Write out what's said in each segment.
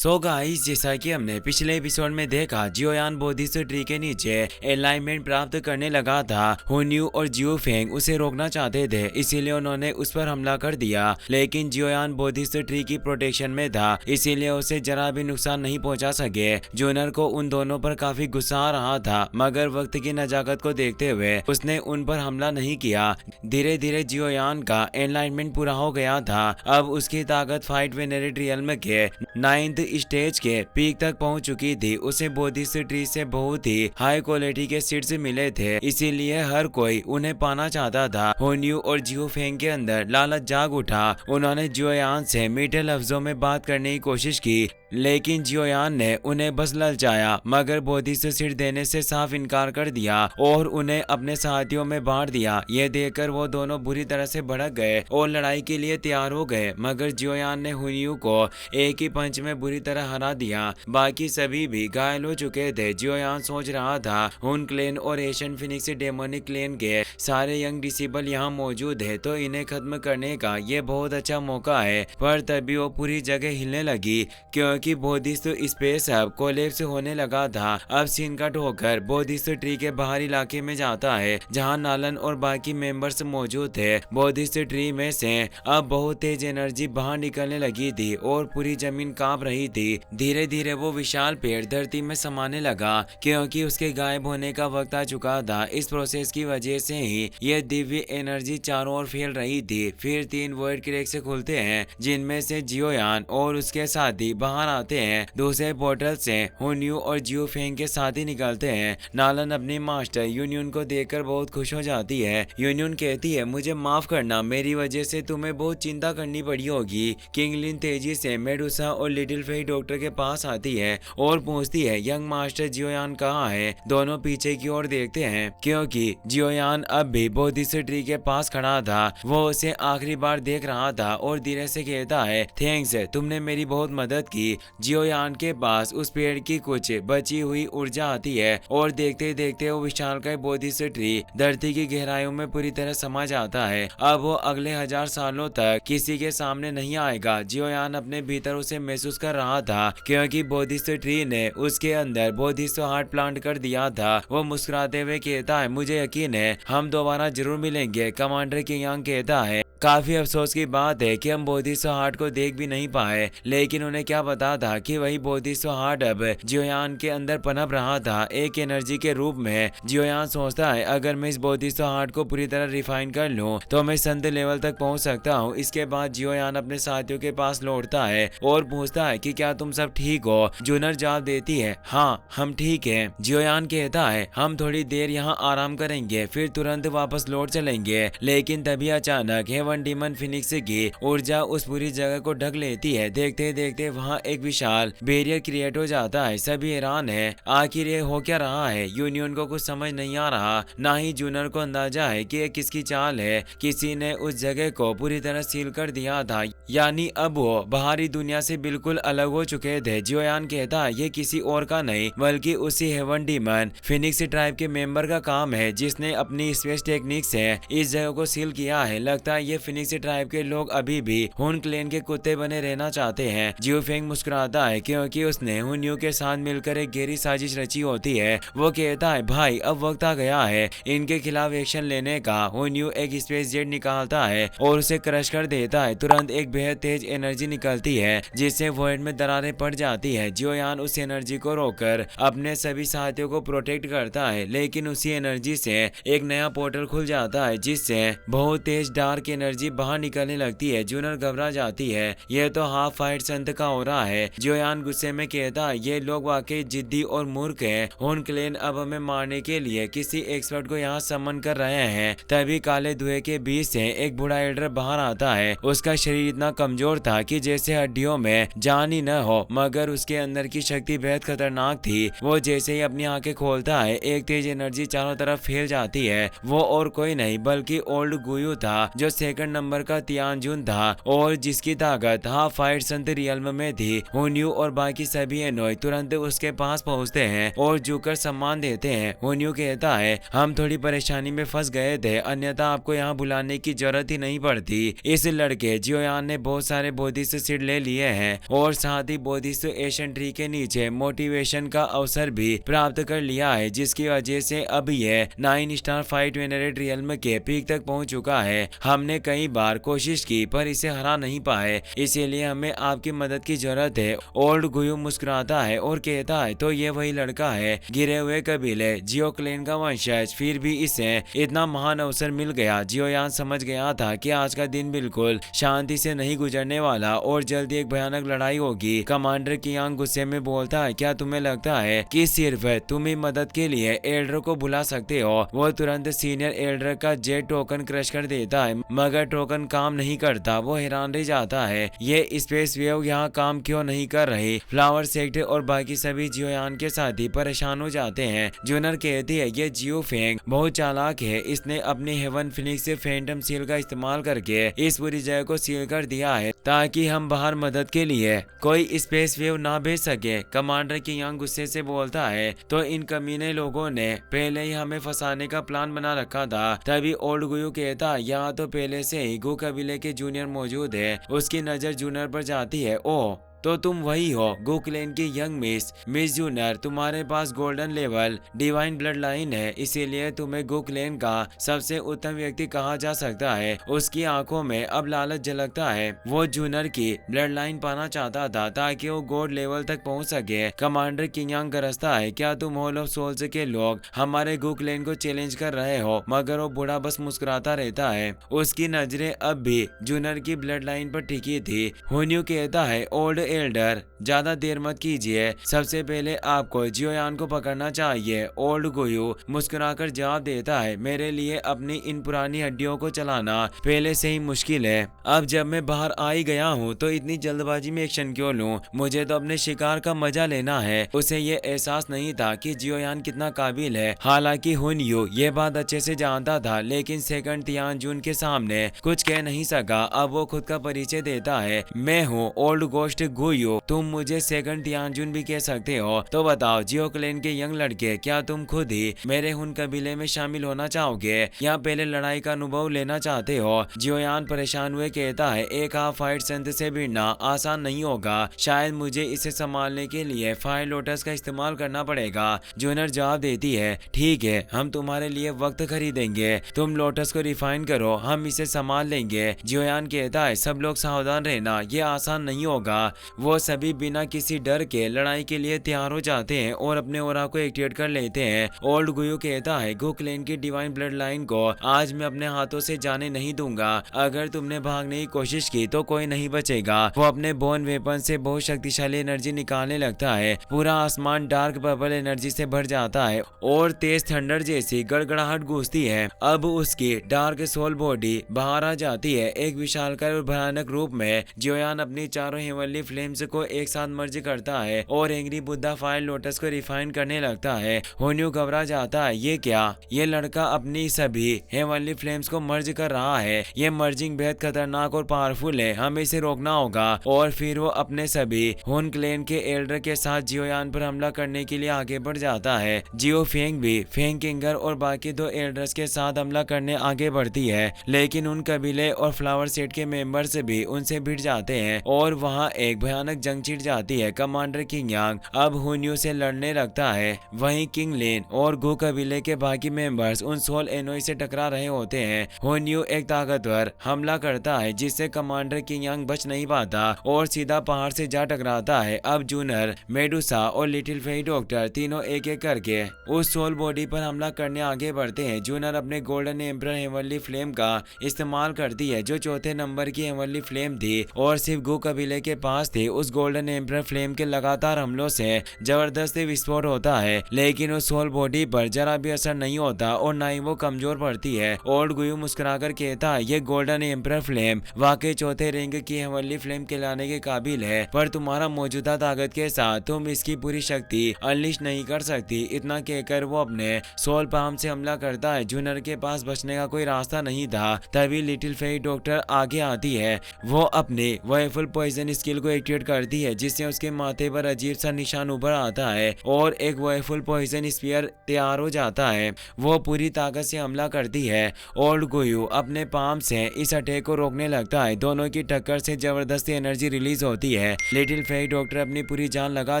So guys, जैसा कि हमने पिछले एपिसोड में देखा, जियोयान बोधिसत्व ट्री के नीचे एलाइनमेंट प्राप्त करने लगा था। हुन्यू और जियो फेंग उसे रोकना चाहते थे, इसीलिए उन्होंने उस पर हमला कर दिया। लेकिन जियोयान बोधिसत्व ट्री की प्रोटेक्शन में था, इसीलिए उसे जरा भी नुकसान नहीं पहुंचा सके। जूनर को उन दोनों पर काफी गुस्सा आ रहा था, मगर वक्त की नजाकत को देखते हुए उसने उन पर हमला नहीं किया। धीरे धीरे जियोयान का एलाइनमेंट पूरा हो गया था। अब उसकी ताकत फाइट वेनेरेट रियल्म के 9th स्टेज के पीक तक पहुंच चुकी थी। उसे बोधिसत्व ट्री से बहुत ही हाई क्वालिटी के सीड्स मिले थे, इसीलिए हर कोई उन्हें पाना चाहता था। होन्यू और जियो फेंग के अंदर लालच जाग उठा। उन्होंने जियोयान से मीठे लफ्जों में बात करने की कोशिश की, लेकिन जियोयान ने उन्हें बस ललचाया, मगर बोधिसत्व सीड देने से साफ इनकार कर दिया और उन्हें अपने साथियों में बांट दिया। यह देखकर वो दोनों बुरी तरह से भड़क गए और लड़ाई के लिए तैयार हो गए, मगर जियोयान ने हुन्यू को एक ही पंच में बुरी तरह हरा दिया। बाकी सभी भी घायल हो चुके थे। जियोयान सोच रहा था, हुन क्लेन और एशियन फिनिक्स डेमोनिक क्लेन के सारे यंग डिसेबल यहाँ मौजूद है, तो इन्हें खत्म करने का ये बहुत अच्छा मौका है। पर तभी वो पूरी जगह हिलने लगी, क्योंकि बोधिसत्व स्पेस हब कोलैप्स होने लगा था। अब सीन कट होकर बोधिसत्व ट्री के बाहरी इलाके में जाता है, जहाँ नालन और बाकी मेंबर्स मौजूद थे। बोधिसत्व ट्री में से अब बहुत तेज एनर्जी बाहर निकलने लगी थी और पूरी जमीन कांप रही थी। धीरे धीरे वो विशाल पेड़ धरती में समाने लगा, क्योंकि उसके गायब होने का वक्त आ चुका था। इस प्रोसेस की वजह से ही यह दिव्य एनर्जी चारों ओर फैल रही थी। फिर 3 वॉइड क्रैक से खुलते हैं, जिनमें से जियोयान और उसके साथी बाहर आते हैं। दूसरे पोर्टल से हुन्यू और जियो फेंग के साथी निकलते हैं। नालन अपनी मास्टर यूनियन को देखकर बहुत खुश हो जाती है। यूनियन कहती है, मुझे माफ करना, मेरी वजह से तुम्हें बहुत चिंता करनी पड़ी होगी। किंगलिन तेजी से मेडुसा और लिटिल फेई डॉक्टर के पास आती है और पूछती है, यंग मास्टर जियोयान कहाँ है। दोनों पीछे की ओर देखते हैं, क्योंकि जियोयान अब भी बोधिसत्व ट्री के पास खड़ा था। वो उसे आखिरी बार देख रहा था और धीरे से कहता है, थैंक्स, तुमने मेरी बहुत मदद की। जियोयान के पास उस पेड़ की कुछ बची हुई ऊर्जा आती है और देखते देखते वो विशालकाय बोधिसत्व ट्री धरती की गहराइयों में पूरी तरह समा जाता है। अब वो अगले 1000 सालों तक किसी के सामने नहीं आएगा। जियोयान अपने भीतर उसे महसूस कर रहा था, क्योंकि बोधिसत्व ट्री ने उसके अंदर बोधिसत्व हार्ट प्लांट कर दिया था। वो मुस्कुराते हुए कहता है, मुझे यकीन है हम दोबारा जरूर मिलेंगे। कमांडर कियांग कहता है, काफी अफसोस की बात है कि हम बोधिसत्व हार्ट को देख भी नहीं पाए, लेकिन उन्हें क्या पता था कि वही बोधिसत्व हार्ट अब जियोयान के अंदर पनप रहा था, एक एनर्जी के रूप में। जियोयान सोचता है, अगर मैं इस बोधिसत्व हार्ट को पूरी तरह रिफाइन कर लूं तो मैं संत लेवल तक पहुंच सकता हूं। इसके बाद जियोयान अपने साथियों के पास लौटता है और पूछता है कि क्या तुम सब ठीक हो। जूनर जवाब देती है, हाँ हम ठीक हैं। जियोयान कहता है, हम थोड़ी देर यहाँ आराम करेंगे, फिर तुरंत वापस लौट चलेंगे। लेकिन तभी अचानक हेवन डीमन फिनिक्स की ऊर्जा उस पूरी जगह को ढक लेती है। देखते देखते वहाँ एक विशाल बैरियर क्रिएट हो जाता है। सभी हैरान है, आखिर ये हो क्या रहा है। यूनियन को कुछ समझ नहीं आ रहा, ना ही जूनर को अंदाजा है कि ये किसकी चाल है। किसी ने उस जगह को पूरी तरह सील कर दिया था, यानी अब वो बाहरी दुनिया से बिल्कुल अलग हो चुके थे। जियोयान कहता है, ये किसी और का नहीं बल्कि उसी हेवन डीमन फिनिक्स ट्राइब के मेंबर का काम है, जिसने अपनी स्पेस टेक्निक से इस जगह को सील किया है। लगता है ये फिनिक्स ट्राइब के लोग अभी भी हुन क्लेन के कुत्ते बने रहना चाहते हैं। जियो फेंग मुस्कुराता है, क्योंकि उसने हुन्यू के साथ मिलकर एक गहरी साजिश रची होती है। वो कहता है, भाई अब वक्त आ गया है इनके खिलाफ एक्शन लेने का। हुन्यू एक स्पेस जेट निकालता है और उसे क्रश कर देता है। तुरंत एक बेहद तेज एनर्जी निकलती है, जिससे वॉइड में दरारें पड़ जाती है। जियोयान उस एनर्जी को रोककर अपने सभी साथियों को प्रोटेक्ट करता है, लेकिन उसी एनर्जी से एक नया पोर्टल खुल जाता है, जिससे बहुत तेज डार्क एनर्जी बाहर निकलने लगती है। जूनर घबरा जाती है, यह तो हाफ फाइट संत का हो रहा है। जियोयान गुस्से में कहता है, ये लोग वाकई जिद्दी और मूर्ख हैं। हुन क्लेन अब हमें मारने के लिए किसी एक्सपर्ट को यहाँ समन कर रहे हैं। तभी काले धुएं के बीच से एक बूढ़ा एल्डर बाहर आता है। उसका शरीर इतना कमजोर था कि जैसे हड्डियों में जान ही न हो, मगर उसके अंदर की शक्ति बेहद खतरनाक थी। वो जैसे ही अपनी आंखें खोलता है, एक तेज एनर्जी चारों तरफ फैल जाती है। वो और कोई नहीं बल्कि ओल्ड गुयू था, जो सेकंड नंबर का तियानजुन था और जिसकी ताकत हाफ फाइट संत रियल्म में थी। हुन्यू और बाकी सभी एनोई तुरंत उसके पास पहुंचते हैं और झुककर सम्मान देते हैं। हुन्यू कहता है, हम थोड़ी परेशानी में फंस गए थे, अन्यथा आपको यहाँ बुलाने की जरूरत ही नहीं पड़ती। इस लड़के जियोयान ने बहुत सारे बोधिसत्व सीट ले लिए हैं और साथ ही बोधिसत्व एशियन ट्री के नीचे मोटिवेशन का अवसर भी प्राप्त कर लिया है, जिसकी वजह से अब यह 9 स्टार फाइट वेनरेट रियल्म के पीक तक पहुंच चुका है। हमने कई बार कोशिश की पर इसे हरा नहीं पाए, इसीलिए हमें आपकी मदद की जरूरत है। ओल्ड गुयू मुस्कुराता है और कहता है, तो ये वही लड़का है, गिरे हुए कबीले जियो क्लेन का वंशज, फिर भी इसे इतना महान अवसर मिल गया। जियोयान समझ गया था कि आज का दिन बिल्कुल शांति से नहीं गुजरने वाला और जल्दी एक भयानक लड़ाई होगी। कमांडर कियांग गुस्से में बोलता है, क्या तुम्हें लगता है कि सिर्फ तुम ही मदद के लिए एल्डर को बुला सकते हो? वो तुरंत सीनियर एल्डर का जेट टोकन क्रश कर देता है, मगर टोकन काम नहीं करता। वो हैरान रह जाता है, ये स्पेस वेव यहाँ काम क्यों नहीं कर रही? फ्लावर सेक्टर और बाकी सभी जियोयान के साथी परेशान हो जाते हैं। जूनर कहती है, ये जियो फेंग बहुत चालाक है, इसने अपनी हेवन फिनिक्स से फैंटम सील का इस्तेमाल करके इस पूरी जगह को सील कर दिया है ताकि हम बाहर मदद के लिए कोई स्पेस वेव ना भेज सके। कमांडर कियांग गुस्से से बोलता है, तो इन कमीने लोगों ने पहले ही हमें फंसाने का प्लान बना रखा था। तभी ओल्ड गुयू कहता, यहाँ तो पहले से ही गु कबीले के जूनियर मौजूद है। उसकी नजर जूनियर पर जाती है, ओ तो तुम वही हो, गु क्लैन की यंग मिस जूनियर। तुम्हारे पास golden level divine blood line है, इसीलिए तुम्हें गु क्लैन का सबसे उत्तम व्यक्ति कहा जा सकता है। उसकी आंखों में अब लालच झलकता है। वो जूनियर की ब्लड लाइन पाना चाहता था ताकि वो गॉड लेवल तक पहुंच सके। कमांडर कियांग गरजता है, क्या तुम हॉल ऑफ सोल्स के लोग हमारे गु क्लैन को चैलेंज कर रहे हो? मगर वो बूढ़ा बस मुस्कुराता रहता है। उसकी नजरें अब भी जूनियर की ब्लड लाइन पर टिकी थी। हुन्यू कहता है, ओल्ड एल्डर ज्यादा देर मत कीजिए, सबसे पहले आपको जियोयान को पकड़ना चाहिए। ओल्ड गुयू मुस्कुराकर जवाब देता है, मेरे लिए अपनी इन पुरानी हड्डियों को चलाना पहले से ही मुश्किल है। अब जब मैं बाहर आ ही गया हूँ तो इतनी जल्दबाजी में एक्शन क्यों लूं? मुझे तो अपने शिकार का मजा लेना है। उसे ये एहसास नहीं था कि जियोयान कितना काबिल है। हालांकि हुन्यू ये बात अच्छे से जानता था, लेकिन सेकंड तियानजुन के सामने कुछ कह नहीं सका। अब वो खुद का परिचय देता है, मैं हूँ ओल्ड गोस्ट गुयू, तुम मुझे सेकंड तियानजुन भी कह सकते हो। तो बताओ जियो क्लैन के यंग लड़के, क्या तुम खुद ही मेरे हुन कबीले में शामिल होना चाहोगे या पहले लड़ाई का अनुभव लेना चाहते हो? जियोयान परेशान हुए कहता है, एक हाफ फाइट संत से भिड़ना आसान नहीं होगा, शायद मुझे इसे संभालने के लिए फायर लोटस का इस्तेमाल करना पड़ेगा। जूनर जवाब देती है, ठीक है, हम तुम्हारे लिए वक्त खरीदेंगे, तुम लोटस को रिफाइन करो, हम इसे संभाल लेंगे। जियोयान कहता है, सब लोग सावधान रहना, ये आसान नहीं होगा। वो सभी बिना किसी डर के लड़ाई के लिए तैयार हो जाते हैं और अपने ओरा को एक्टिवेट कर लेते हैं। ओल्ड गुयू कहता है, गु क्लैन की डिवाइन ब्लड लाइन को आज मैं अपने हाथों से जाने नहीं दूंगा। अगर तुमने भागने की कोशिश की तो कोई नहीं बचेगा। वो अपने बोन वेपन से बहुत शक्तिशाली एनर्जी निकालने लगता है। पूरा आसमान डार्क पर्पल एनर्जी से भर जाता है और तेज थंडर जैसी गड़गड़ाहट गूंजती है। अब उसकी डार्क सोल बॉडी बाहर आ जाती है। एक विशालकाय और भयानक रूप में जियोयान अपनी चारों हेवनली फ्लेम्स को एक साथ मर्ज करता है और एंग्री बुद्धा फायर लोटस को रिफाइन करने लगता है। हुन्यू घबरा जाता है, ये क्या? ये लड़का अपनी सभी हेवनली फ्लेम्स को मर्ज कर रहा है। ये मर्जिंग बेहद खतरनाक और पावरफुल है, हमें इसे रोकना होगा। और फिर वो अपने सभी हुन क्लैन के एल्डर के साथ जियोयान पर हमला करने के लिए आगे बढ़ जाता है। जियो फेंग भी फेंग किंगर और बाकी 2 एल्डर्स के साथ हमला करने आगे बढ़ती है, लेकिन उन कबीले और फ्लावर सेट के मेंबर्स भी उनसे भिड़ जाते हैं और वहाँ एक भयानक जंग छिड़ जाती है। कमांडर कियांग अब हुन्यू से लड़ने लगता है, वहीं किंग लेन और गु कबीले के बाकी मेंबर्स उन सोल एनोई से टकरा रहे होते हैं। हुन्यू एक ताकतवर हमला करता है जिससे कमांडर कियांग बच नहीं पाता और सीधा पहाड़ से जा टकराता है। अब जूनर, मेडुसा और लिटिल फेई डॉक्टर तीनों एक एक करके उस सोल बॉडी पर हमला करने आगे बढ़ते हैं। जूनर अपने गोल्डन एम्परर हेवनली फ्लेम का इस्तेमाल करती है जो चौथे नंबर की हेवनली फ्लेम थी और सिर्फ गु कबीले के पास थी। ही उस गोल्डन एम्पर फ्लेम के लगातार हमलों से जबरदस्ती विस्फोट होता है, लेकिन उस सोल बॉडी पर जरा भी असर नहीं होता और ना ही वो कमजोर पड़ती है। ओल्ड गुयू मुस्कुराकर कहता है, ये गोल्डन एम्पर फ्लेम वाकई चौथे रिंग की हेवनली फ्लेम कहलाने के काबिल है, पर तुम्हारा मौजूदा ताकत के साथ तुम इसकी पूरी शक्ति अनलिश नहीं कर सकती। इतना कहकर वो अपने सोल पाम से हमला करता है। जूनियर के पास बचने का कोई रास्ता नहीं था। तभी लिटिल फेरी डॉक्टर आगे आती है। वो अपनी वॉयफुल पॉइजन स्किल को एक्टिवेट करती है, जिससे उसके माथे पर अजीब सा निशान उभर आता है और एक वॉयफुल पॉइजन स्पीयर तैयार हो जाता है। वो पूरी ताकत से हमला करती है। ओल्ड गुयू अपने पाम से इस अटैक को रोकने लगता है। दोनों की टक्कर से जबरदस्ती एनर्जी रिलीज होती है। लिटिल फेरी डॉक्टर अपनी पूरी जान लगा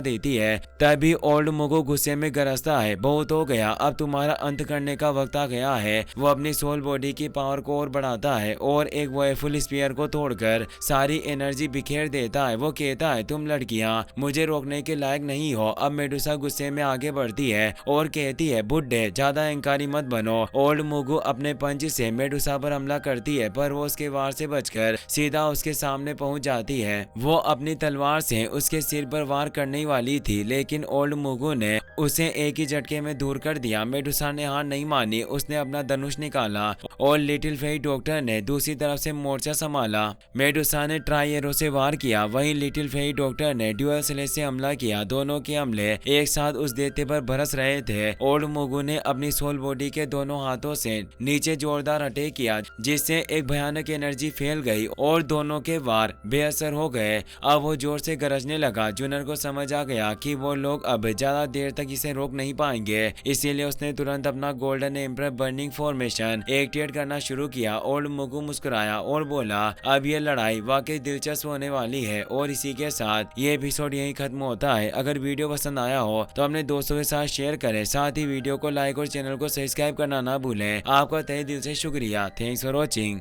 देती है। तभी ओल्ड मुगो गुस्से में गरजता है, बहुत हो गया, अब तुम्हारा अंत करने का वक्त आ गया है। वो अपनी सोल बॉडी की पावर को और बढ़ाता है और एक वॉयफुल स्पीयर को तोड़कर सारी एनर्जी बिखेर देता है। वो कहता है, तुम लड़कियां मुझे रोकने के लायक नहीं हो। अब मेडुसा गुस्से में आगे बढ़ती है और कहती है, बुड्ढे ज्यादा अहंकारी मत बनो। ओल्ड मुगु अपने पंच से मेडुसा पर हमला करती है, पर वो उसके वार से बचकर सीधा उसके सामने पहुंच जाती है। वो अपनी तलवार से उसके सिर पर वार करने वाली थी, लेकिन ओल्ड मुगु ने उसे एक ही झटके में दूर कर दिया। मेडुसा ने हार नहीं मानी, उसने अपना धनुष निकाला और लिटिल फेरी डॉक्टर ने दूसरी तरफ से मोर्चा संभाला। मेडुसा ने ट्राई एरो से वार किया, वहीं लिटिल फेरी डॉक्टर ने ड्यूअल स्लेश से हमला किया। दोनों के हमले एक साथ उस देवते पर बरस रहे थे। ओल्ड मुगु ने अपनी सोल बॉडी के दोनों हाथों से नीचे जोरदार अटैक किया, जिससे एक भयानक एनर्जी फैल गई और दोनों के वार बेअसर हो गए। अब वो जोर से गरजने लगा। जूनियर को समझ आ गया कि वो लोग अब ज्यादा देर तक इसे रोक नहीं पाएंगे, इसीलिए उसने तुरंत अपना golden emperor burning formation activate करना शुरू किया। ओल्ड मुगु मुस्कुराया और बोला, अब ये लड़ाई वाकई दिलचस्प होने वाली है। और इसी के साथ ये एपिसोड यहीं खत्म होता है। अगर वीडियो पसंद आया हो तो अपने दोस्तों के साथ शेयर करें, साथ ही वीडियो को लाइक और चैनल को सब्सक्राइब करना ना भूलें। आपका तहे दिल से शुक्रिया। Thanks for watching.